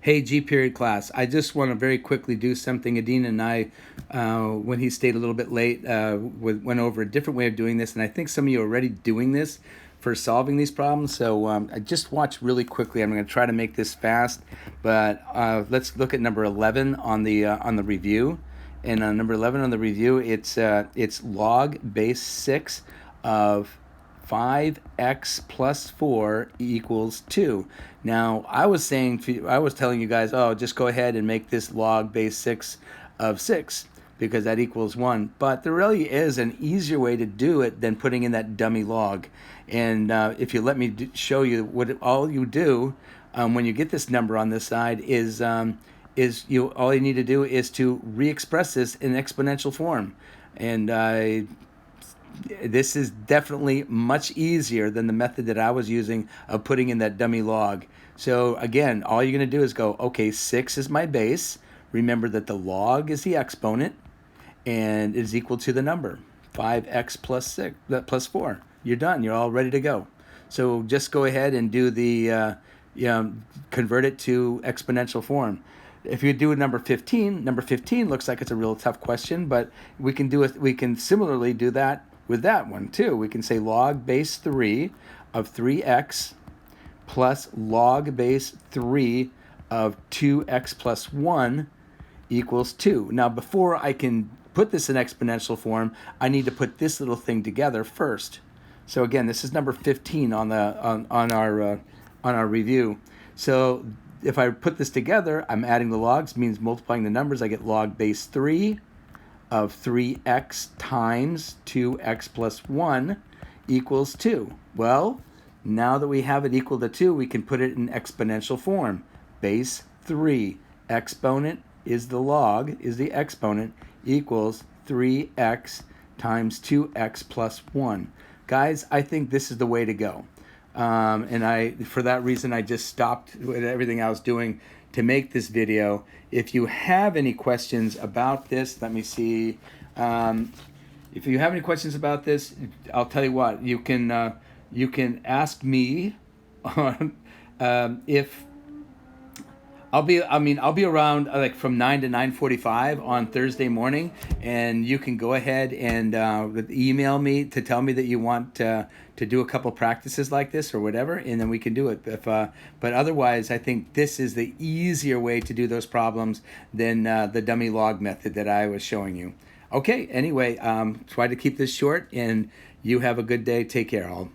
Hey, G period class. I just want to very quickly do something. Adina and I, when he stayed a little bit late, went over a different way of doing this, and I think some of you are already doing this for solving these problems. So I just watch really quickly. I'm going to try to make this fast, but let's look at number 11 on the review. And on number 11 on the review, it's log base 6 of 5x plus 4 equals 2. Now, I was telling you guys, oh, just go ahead and make this log base 6 of 6 because that equals 1. But there really is an easier way to do it than putting in that dummy log. And if you let me show you what all you do when you get this number on this side is all you need to do is to re-express this in exponential form. And this is definitely much easier than the method that I was using of putting in that dummy log. So again, all you're going to do is go, okay, 6 is my base. Remember that the log is the exponent and it is equal to the number 5x plus 4. You're done. You're all ready to go. So just go ahead and do the convert it to exponential form. If you do number 15 looks like it's a real tough question, but we can do it. We can similarly do that with that one too. We can say log base 3 of 3x plus log base 3 of 2x plus 1 equals 2. Now, before I can put this in exponential form, I need to put this little thing together first. So again, this is number 15 on our review. So if I put this together, I'm adding the logs, means multiplying the numbers. I get log base 3 of 3x times 2x plus 1 equals 2. Well, now that we have it equal to 2, we can put it in exponential form. Base 3, exponent is the log, is the exponent, equals 3x times 2x plus 1. Guys, I think this is the way to go. For that reason, I just stopped with everything I was doing to make this video. If you have any questions about this, let me see. If you have any questions about this, I'll tell you what. You can ask me on if I'll be around like from 9 to 9:45 on Thursday morning, and you can go ahead and email me to tell me that you want to do a couple practices like this or whatever, and then we can do it. But otherwise, I think this is the easier way to do those problems than the dummy log method that I was showing you. Okay, anyway, try to keep this short, and you have a good day. Take care, all.